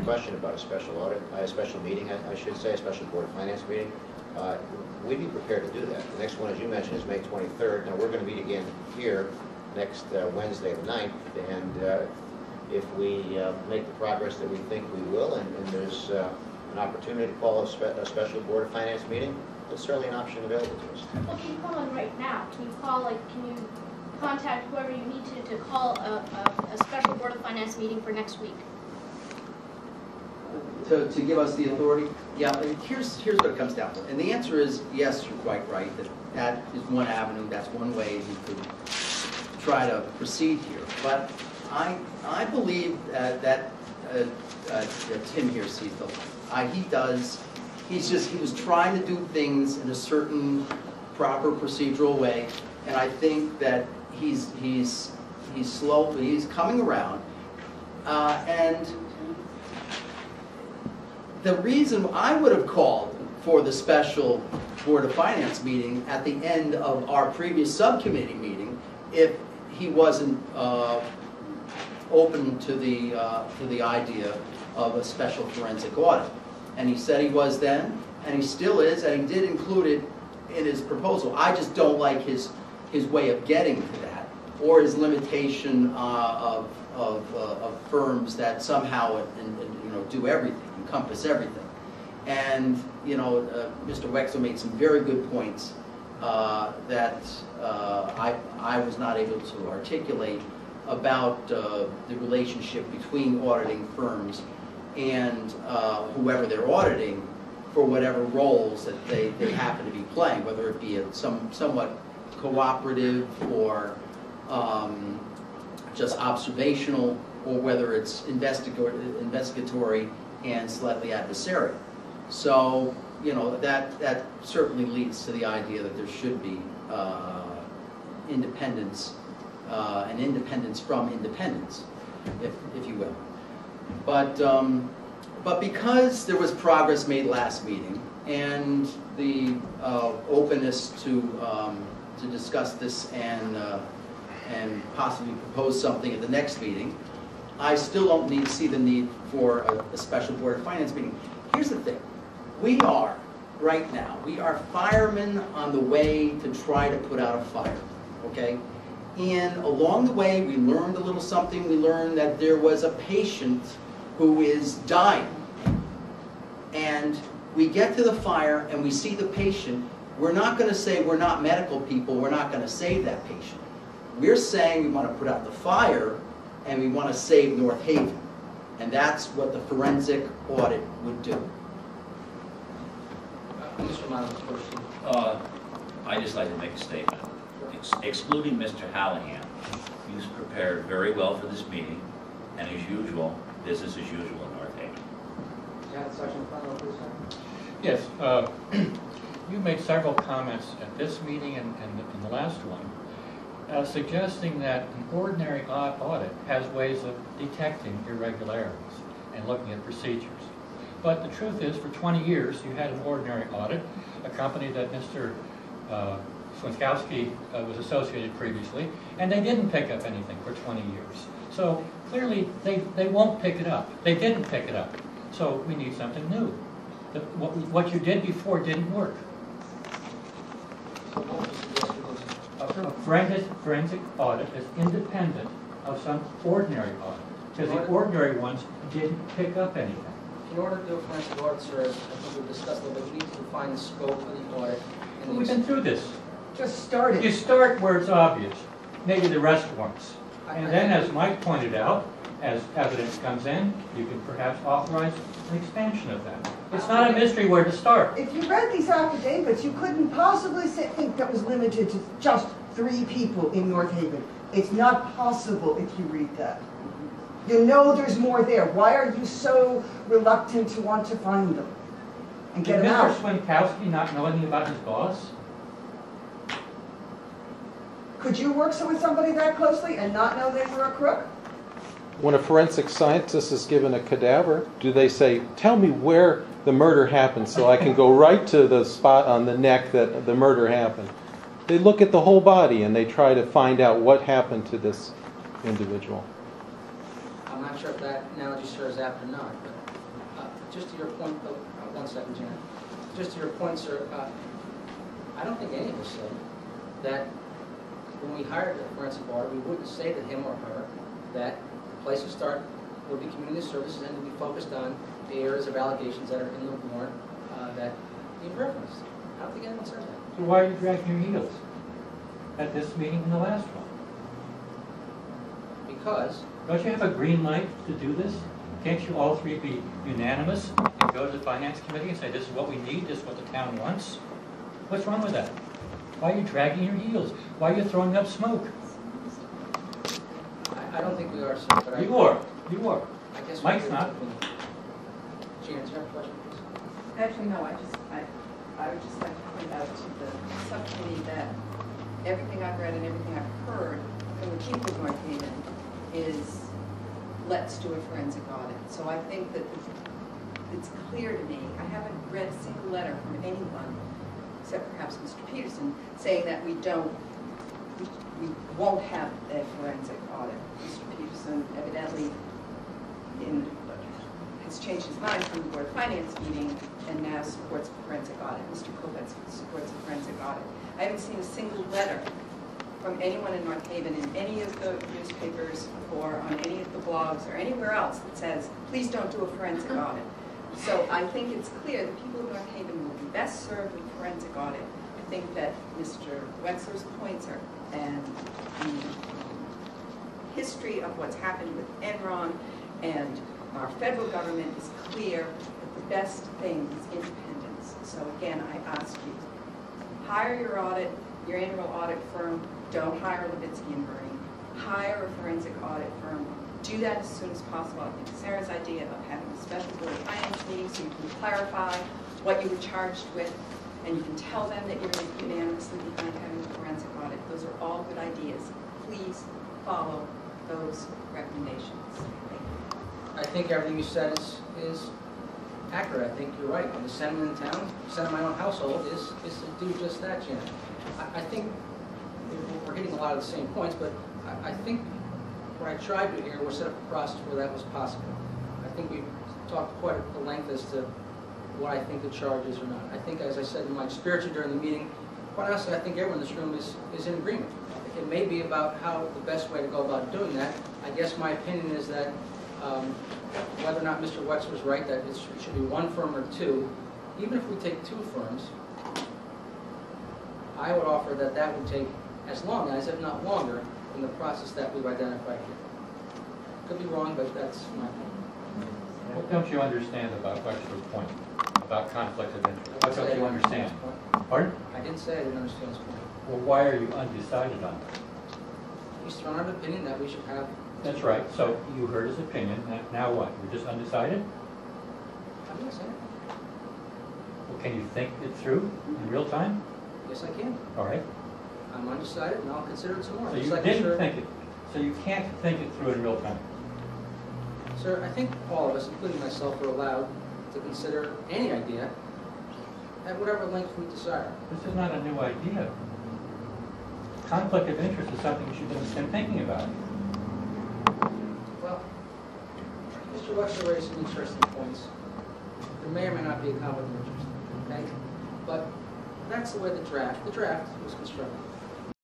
question about a special audit, a special meeting, I should say, a special Board of Finance meeting. We'd be prepared to do that. The next one, as you mentioned, is May 23rd. Now, we're going to meet again here next Wednesday the 9th, and if we make the progress that we think we will, and there's an opportunity to call a special Board of Finance meeting, it's certainly an option available to us. Well, can you call in right now? Can you call, can you contact whoever you need to call a special Board of Finance meeting for next week? To give us the authority? Yeah, here's what it comes down to. And the answer is, yes, you're quite right, that is one avenue, that's one way we could try to proceed here. But I believe that Tim here sees the light. He was trying to do things in a certain proper procedural way, and I think that he's slow, but he's coming around. And the reason I would have called for the special Board of Finance meeting at the end of our previous subcommittee meeting, if he wasn't open to the idea of a special forensic audit. And he said he was then, and he still is, and he did include it in his proposal. I just don't like his way of getting to that, or his limitation of firms that somehow do everything, encompass everything. And Mr. Wexler made some very good points that I was not able to articulate about the relationship between auditing firms and whoever they're auditing for whatever roles that they happen to be playing, whether it be a somewhat cooperative or just observational, or whether it's investigatory and slightly adversarial. So, that certainly leads to the idea that there should be independence, and independence from independence, if you will. But because there was progress made last meeting, and the openness to discuss this and possibly propose something at the next meeting, I still don't see the need for a special Board of Finance meeting. Here's the thing. We are firemen on the way to try to put out a fire, okay? And along the way, we learned a little something. We learned that there was a patient who is dying. And we get to the fire and we see the patient. We're not going to say we're not medical people. We're not going to save that patient. We're saying we want to put out the fire and we want to save North Haven. And that's what the forensic audit would do. Mr. Miles, question. I'd just like to make a statement. Excluding Mr. Hallahan, he's prepared very well for this meeting, and as usual, business as usual in North Haven. Yeah, Sergeant Fennell, please. Yes, you made several comments at this meeting and the last one, suggesting that an ordinary audit has ways of detecting irregularities and looking at procedures. But the truth is, for 20 years, you had an ordinary audit, a company that Mr. Swinkowski was associated previously, and they didn't pick up anything for 20 years. So clearly, they won't pick it up. They didn't pick it up. So we need something new. What you did before didn't work. A forensic audit is independent of some ordinary audit, because the ordinary ones didn't pick up anything. In order to do a forensic audit, sir, as I think we discussed a little bit, we need to define the scope of the audit. Well, we've been through this. Just start it. You start where it's obvious, maybe the rest once. And then, as Mike pointed out, as evidence comes in, you can perhaps authorize an expansion of that. It's not a mystery where to start. If you read these affidavits, you couldn't possibly think that was limited to just 3 people in North Haven. It's not possible if you read that. You know there's more there. Why are you so reluctant to want to find them and get Did them out? Mr. Swinkowski not know anything about his boss? Could you work with somebody that closely and not know they were a crook? When a forensic scientist is given a cadaver, do they say, tell me where the murder happened so I can go right to the spot on the neck that the murder happened? They look at the whole body and they try to find out what happened to this individual. I'm not sure if that analogy serves after not, but just to your point, one second, Janet. Just to your point, sir, I don't think any of us said that when we hired the forensic auditor, we wouldn't say to him or her that the place to start would be community services and to be focused on the areas of allegations that are in the warrant that you referenced. I don't think anyone said that. So why are you dragging your heels at this meeting and the last one? Because Don't you have a green light to do this? Can't you all three be unanimous and go to the finance committee and say, this is what we need, this is what the town wants? What's wrong with that? Why are you dragging your heels? Why are you throwing up smoke? I don't think we are, sir. But You are. You are. I guess Mike's not. Janet, do you have a question, please? Actually, no, I would just like to point out to the subcommittee that everything I've read and everything I've heard from the people of North Haven is, let's do a forensic audit. So I think that it's clear to me, I haven't read a single letter from anyone, except perhaps Mr. Peterson, saying that we won't have a forensic audit. Mr. Peterson evidently has changed his mind from the Board of Finance meeting and now supports a forensic audit. Mr. Kovats supports a forensic audit. I haven't seen a single letter from anyone in North Haven in any of the newspapers or on any of the blogs or anywhere else that says, please don't do a forensic audit. So I think it's clear that people of North Haven will be best served with forensic audit. I think that Mr. Wexler's points are, and the history of what's happened with Enron and our federal government is clear that the best thing is independence. So again, I ask you, hire your annual audit firm. Don't hire Levitsky and Bernie. Hire a forensic audit firm. Do that as soon as possible. I think Sarah's idea of having a special Board of Finance meeting so you can clarify what you were charged with, and you can tell them that you're unanimously behind having a forensic audit. Those are all good ideas. Please follow those recommendations. Thank you. I think everything you said is accurate. I think you're right. The sentiment in town, sentiment in my own household is to do just that, Janet. I think we're hitting a lot of the same points, but I think what I tried to here was set up a process where that was possible. I think we've talked quite at length as to what I think the charge is or not. I think, as I said in my experience during the meeting, quite honestly, I think everyone in this room is in agreement. It may be about how the best way to go about doing that. I guess my opinion is that whether or not Mr. Wexler was right, that it should be one firm or two, even if we take two firms, I would offer that that would take as long as, if not longer, in the process that we've identified here. Could be wrong, but that's my opinion. What don't you understand about Wexler's point, about conflict of interest? What don't you understand? Pardon? I didn't say I didn't understand his point. Well, why are you undecided on it? He's thrown out an opinion that we should have. That's right. So you heard his opinion. Now what? You're just undecided? I'm not saying. Well, can you think it through in real time? Yes, I can. All right. I'm undecided, and I'll consider it some more. So Just you like I'm didn't sure- think it. So you can't think it through in real time. Sir, I think all of us, including myself, are allowed to consider any idea at whatever length we desire. This is not a new idea. Conflict of interest is something you should have been thinking about. Well, Mr. Wexler raised some interesting points. There may or may not be a conflict of interest, okay? But that's the way the draft was constructed.